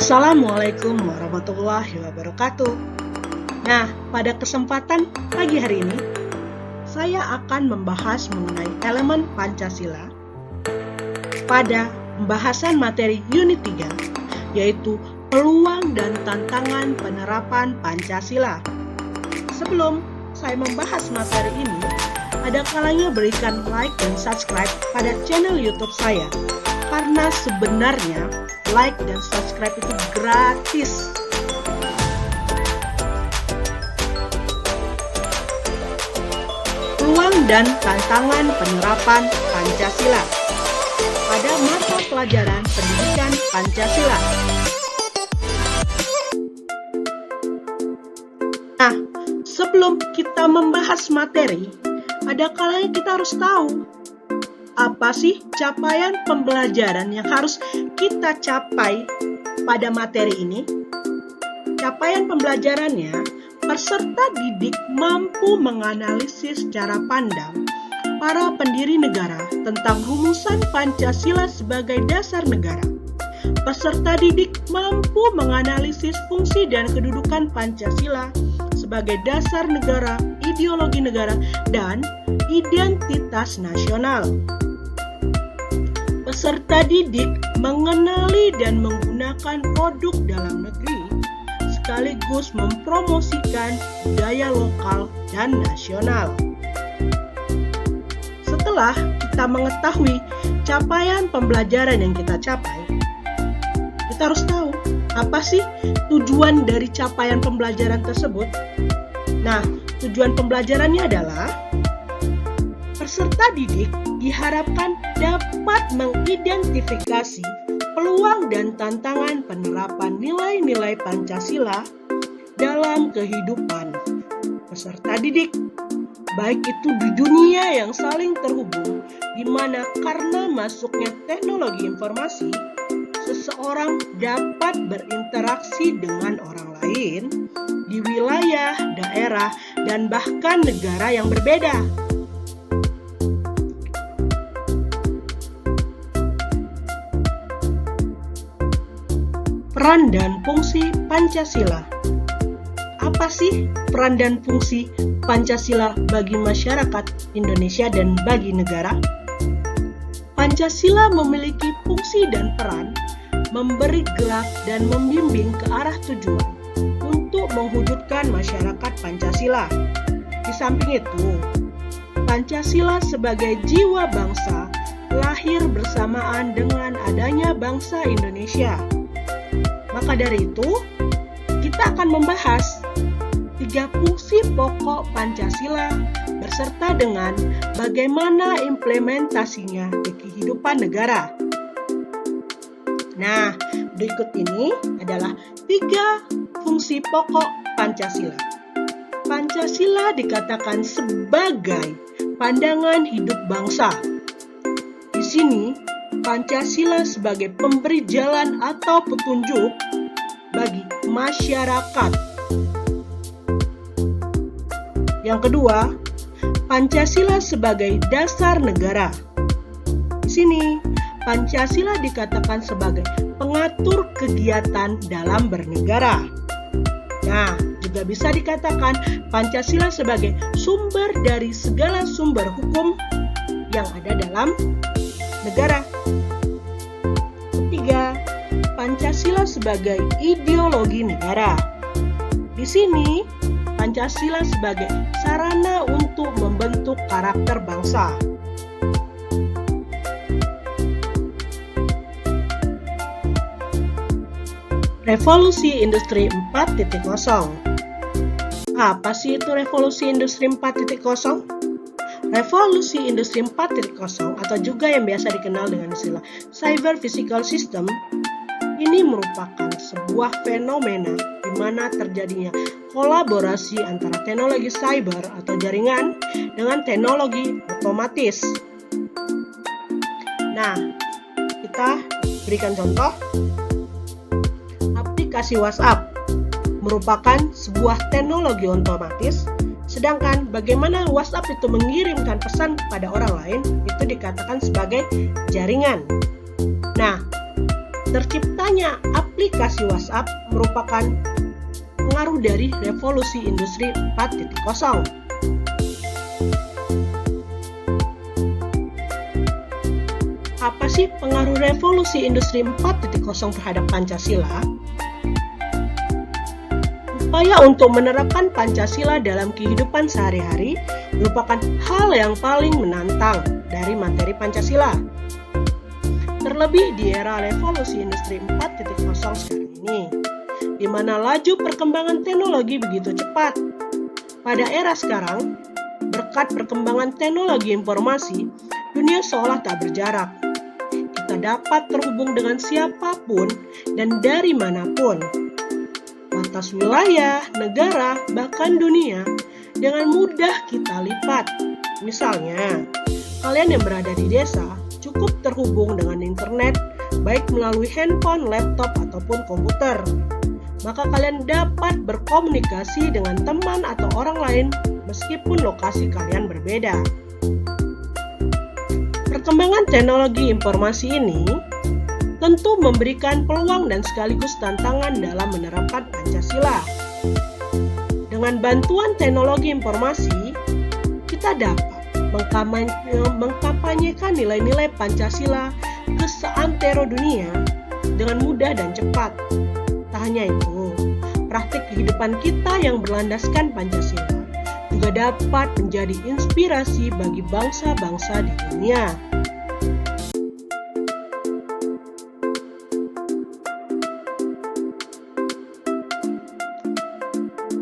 Assalamualaikum warahmatullahi wabarakatuh. Nah, pada kesempatan pagi hari ini, saya akan membahas mengenai elemen Pancasila pada pembahasan materi unit 3, yaitu peluang dan tantangan penerapan Pancasila. Sebelum saya membahas materi ini, ada kalanya berikan like dan subscribe pada channel YouTube saya, karena sebenarnya like dan subscribe itu gratis. Peluang dan tantangan penerapan Pancasila pada mata pelajaran pendidikan Pancasila. Nah, sebelum kita membahas materi, ada kalanya kita harus tahu apa sih capaian pembelajaran yang harus kita capai pada materi ini? Capaian pembelajarannya, peserta didik mampu menganalisis secara pandang para pendiri negara tentang rumusan Pancasila sebagai dasar negara. Peserta didik mampu menganalisis fungsi dan kedudukan Pancasila sebagai dasar negara, ideologi negara, dan identitas nasional. Peserta didik mengenali dan menggunakan produk dalam negeri, sekaligus mempromosikan budaya lokal dan nasional. Setelah kita mengetahui capaian pembelajaran yang kita capai, kita harus tahu apa sih tujuan dari capaian pembelajaran tersebut. Nah, tujuan pembelajarannya adalah peserta didik diharapkan dapat mengidentifikasi peluang dan tantangan penerapan nilai-nilai Pancasila dalam kehidupan peserta didik, baik itu di dunia yang saling terhubung, di mana karena masuknya teknologi informasi, seseorang dapat berinteraksi dengan orang lain di wilayah, daerah, dan bahkan negara yang berbeda. Peran dan fungsi Pancasila. Apa sih peran dan fungsi Pancasila bagi masyarakat Indonesia dan bagi negara? Pancasila memiliki fungsi dan peran memberi gerak dan membimbing ke arah tujuan untuk mewujudkan masyarakat Pancasila. Di samping itu, Pancasila sebagai jiwa bangsa lahir bersamaan dengan adanya bangsa Indonesia. Maka dari itu, kita akan membahas 3 fungsi pokok Pancasila beserta dengan bagaimana implementasinya di kehidupan negara. Nah, berikut ini adalah 3 fungsi pokok Pancasila. Pancasila dikatakan sebagai pandangan hidup bangsa. Di sini, Pancasila sebagai pemberi jalan atau petunjuk bagi masyarakat. Yang kedua, Pancasila sebagai dasar negara. Di sini, Pancasila dikatakan sebagai pengatur kegiatan dalam bernegara. Nah, juga bisa dikatakan Pancasila sebagai sumber dari segala sumber hukum yang ada dalam negara. Ketiga, Pancasila sebagai ideologi negara. Di sini, Pancasila sebagai sarana untuk membentuk karakter bangsa. Revolusi Industri 4.0. Apa sih itu revolusi industri 4.0? Revolusi Industri 4.0 atau juga yang biasa dikenal dengan istilah Cyber Physical System ini merupakan sebuah fenomena di mana terjadinya kolaborasi antara teknologi cyber atau jaringan dengan teknologi otomatis. Nah, kita berikan contoh. Aplikasi WhatsApp merupakan sebuah teknologi otomatis, sedangkan bagaimana WhatsApp itu mengirimkan pesan kepada orang lain itu dikatakan sebagai jaringan. Nah, terciptanya aplikasi aplikasi WhatsApp merupakan pengaruh dari revolusi industri 4.0. Apa sih pengaruh revolusi industri 4.0 terhadap Pancasila? Upaya untuk menerapkan Pancasila dalam kehidupan sehari-hari merupakan hal yang paling menantang dari materi Pancasila. Terlebih di era revolusi industri 4.0 sekarang ini, di mana laju perkembangan teknologi begitu cepat. Pada era sekarang, berkat perkembangan teknologi informasi, dunia seolah tak berjarak. Kita dapat terhubung dengan siapapun dan dari manapun. Batas wilayah, negara, bahkan dunia dengan mudah kita lipat. Misalnya, kalian yang berada di desa cukup terhubung dengan internet, baik melalui handphone, laptop, ataupun komputer. Maka kalian dapat berkomunikasi dengan teman atau orang lain meskipun lokasi kalian berbeda. Perkembangan teknologi informasi ini tentu memberikan peluang dan sekaligus tantangan dalam menerapkan Pancasila. Dengan bantuan teknologi informasi, kita dapat mengkampanyekan nilai-nilai Pancasila ke seantero dunia dengan mudah dan cepat. Tak hanya itu, praktik kehidupan kita yang berlandaskan Pancasila juga dapat menjadi inspirasi bagi bangsa-bangsa di dunia.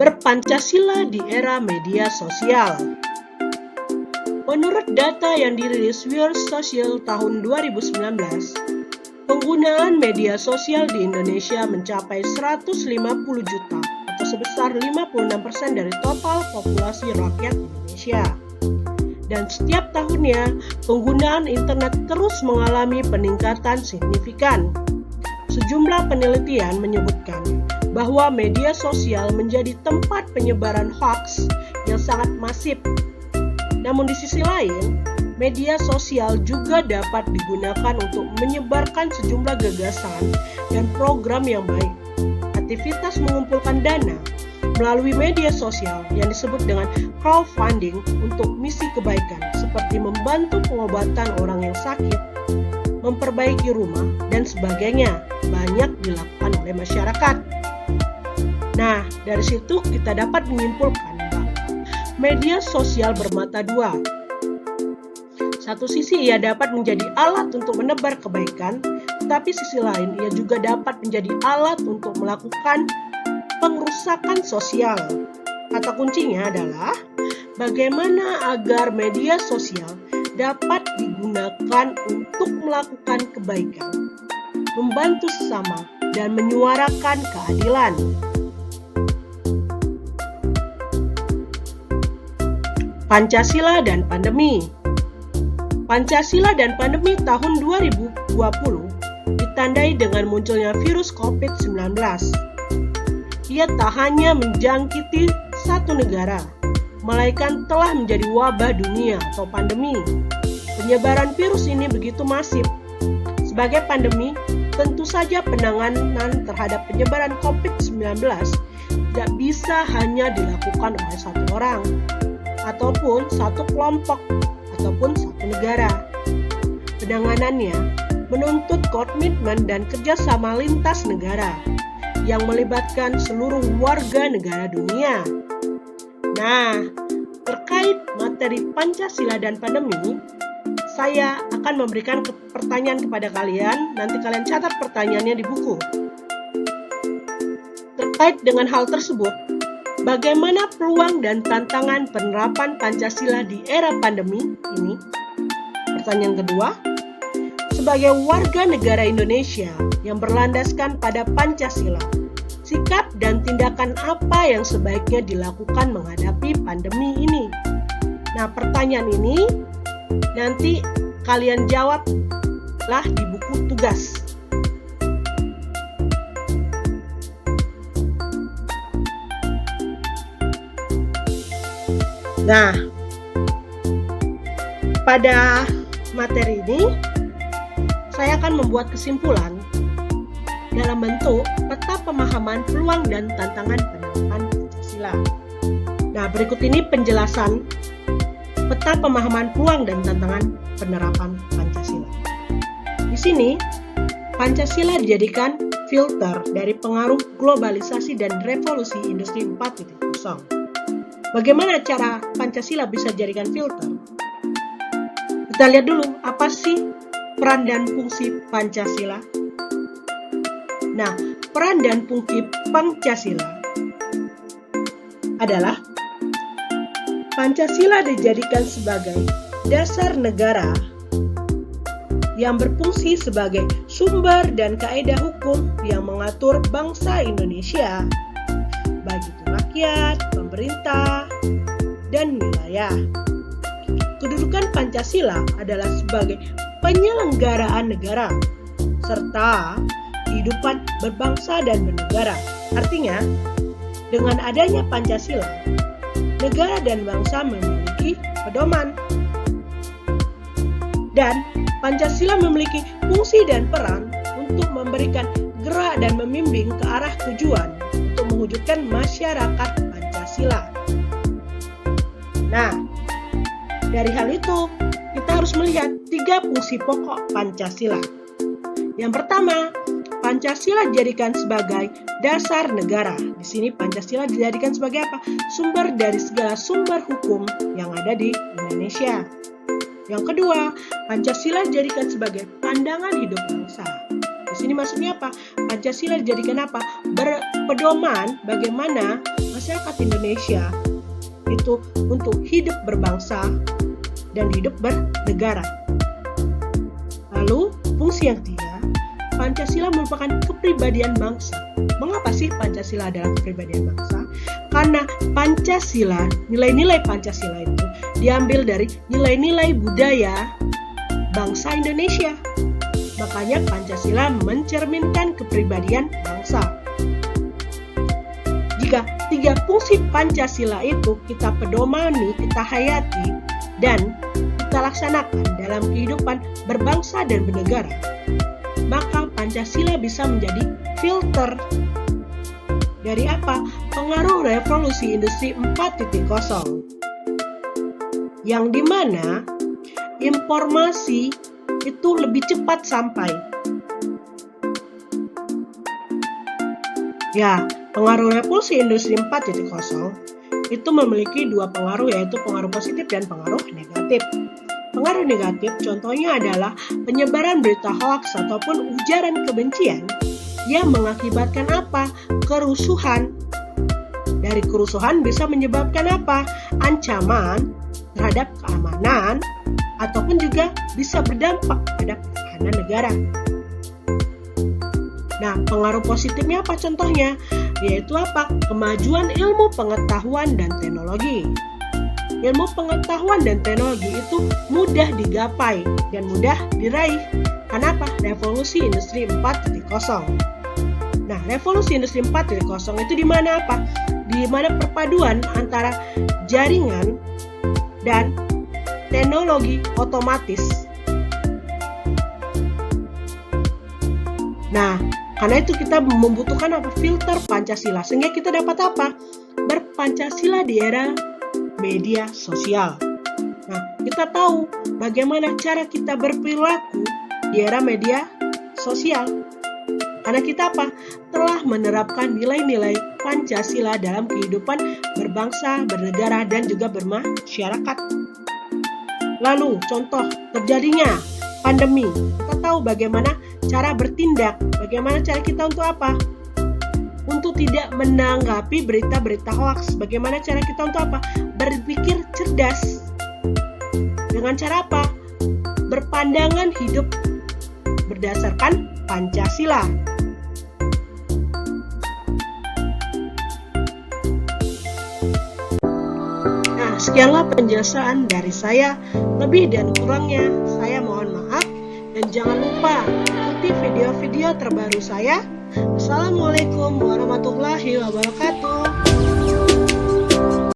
Berpancasila di era media sosial. Menurut data yang dirilis World Social tahun 2019, penggunaan media sosial di Indonesia mencapai 150 juta atau sebesar 56% dari total populasi rakyat Indonesia. Dan setiap tahunnya, penggunaan internet terus mengalami peningkatan signifikan. Sejumlah penelitian menyebutkan bahwa media sosial menjadi tempat penyebaran hoaks yang sangat masif. Namun di sisi lain, media sosial juga dapat digunakan untuk menyebarkan sejumlah gagasan dan program yang baik. Aktivitas mengumpulkan dana melalui media sosial yang disebut dengan crowdfunding untuk misi kebaikan seperti membantu pengobatan orang yang sakit, memperbaiki rumah, dan sebagainya banyak dilakukan oleh masyarakat. Nah, dari situ kita dapat menyimpulkan media sosial bermata dua. Satu sisi ia dapat menjadi alat untuk menebar kebaikan, tetapi sisi lain ia juga dapat menjadi alat untuk melakukan pengrusakan sosial. Kata kuncinya adalah bagaimana agar media sosial dapat digunakan untuk melakukan kebaikan, membantu sesama, dan menyuarakan keadilan. Pancasila dan pandemi. Pancasila dan pandemi tahun 2020 ditandai dengan munculnya virus COVID-19. Ia tak hanya menjangkiti satu negara, melainkan telah menjadi wabah dunia atau pandemi. Penyebaran virus ini begitu masif. Sebagai pandemi, tentu saja penanganan terhadap penyebaran COVID-19 tidak bisa hanya dilakukan oleh satu orang, ataupun satu kelompok, ataupun satu negara. Penanganannya menuntut komitmen dan kerjasama lintas negara yang melibatkan seluruh warga negara dunia. Nah, terkait materi Pancasila dan pandemi, saya akan memberikan pertanyaan kepada kalian. Nanti kalian catat pertanyaannya di buku. Terkait dengan hal tersebut, bagaimana peluang dan tantangan penerapan Pancasila di era pandemi ini? Pertanyaan kedua, sebagai warga negara Indonesia yang berlandaskan pada Pancasila, sikap dan tindakan apa yang sebaiknya dilakukan menghadapi pandemi ini? Nah, pertanyaan ini nanti kalian jawablah di buku tugas. Nah, pada materi ini saya akan membuat kesimpulan dalam bentuk peta pemahaman peluang dan tantangan penerapan Pancasila. Nah, berikut ini penjelasan peta pemahaman peluang dan tantangan penerapan Pancasila. Di sini, Pancasila dijadikan filter dari pengaruh globalisasi dan revolusi industri 4.0. Bagaimana cara Pancasila bisa dijadikan filter? Kita lihat dulu, apa sih peran dan fungsi Pancasila? Nah, peran dan fungsi Pancasila adalah Pancasila dijadikan sebagai dasar negara yang berfungsi sebagai sumber dan kaedah hukum yang mengatur bangsa Indonesia, baik itu rakyat, pemerintah, dan wilayah. Kedudukan Pancasila adalah sebagai penyelenggaraan negara, serta kehidupan berbangsa dan bernegara. Artinya, dengan adanya Pancasila, negara dan bangsa memiliki pedoman. Dan Pancasila memiliki fungsi dan peran untuk memberikan gerak dan membimbing ke arah tujuan untuk mewujudkan masyarakat Pancasila. Nah, dari hal itu, kita harus melihat 3 fungsi pokok Pancasila. Yang pertama, Pancasila dijadikan sebagai dasar negara. Di sini Pancasila dijadikan sebagai apa? Sumber dari segala sumber hukum yang ada di Indonesia. Yang kedua, Pancasila dijadikan sebagai pandangan hidup bangsa. Di sini maksudnya apa? Pancasila dijadikan apa? Berpedoman bagaimana masyarakat Indonesia itu untuk hidup berbangsa dan hidup bernegara. Lalu, fungsi yang ketiga, Pancasila merupakan kepribadian bangsa. Mengapa sih Pancasila adalah kepribadian bangsa? Karena Pancasila, nilai-nilai Pancasila itu diambil dari nilai-nilai budaya bangsa Indonesia. Makanya Pancasila mencerminkan kepribadian bangsa. Jika 3 fungsi Pancasila itu kita pedomani, kita hayati, dan kita laksanakan dalam kehidupan berbangsa dan bernegara, maka Pancasila bisa menjadi filter dari apa? Pengaruh revolusi industri 4.0, yang dimana informasi itu lebih cepat sampai. Ya, pengaruh revolusi industri 4.0 itu memiliki 2 pengaruh, yaitu pengaruh positif dan pengaruh negatif. Pengaruh negatif contohnya adalah penyebaran berita hoaks ataupun ujaran kebencian yang mengakibatkan apa? Kerusuhan. Dari kerusuhan bisa menyebabkan apa? Ancaman terhadap keamanan ataupun juga bisa berdampak pada pertahanan negara. Nah, pengaruh positifnya apa contohnya? Yaitu apa? Kemajuan ilmu pengetahuan dan teknologi. Ilmu pengetahuan dan teknologi itu mudah digapai dan mudah diraih. Kenapa? Revolusi industri 4.0. Nah, revolusi industri 4.0 itu di mana apa? Di mana perpaduan antara jaringan dan teknologi otomatis. Nah, karena itu kita membutuhkan apa? Filter Pancasila. Sehingga kita dapat apa? Berpancasila di era media sosial. Nah, kita tahu bagaimana cara kita berperilaku di era media sosial. Karena kita apa? Telah menerapkan nilai-nilai Pancasila dalam kehidupan berbangsa, bernegara, dan juga bermasyarakat. Lalu, contoh terjadinya pandemi. Kita tahu bagaimana cara bertindak, bagaimana cara kita untuk apa? Untuk tidak menanggapi berita-berita hoaks. Bagaimana cara kita untuk apa? Berpikir cerdas. Dengan cara apa? Berpandangan hidup berdasarkan Pancasila. Nah, sekianlah penjelasan dari saya. Lebih dan kurangnya saya mohon maaf. Dan jangan lupa ikuti video-video terbaru saya. Assalamualaikum warahmatullahi wabarakatuh.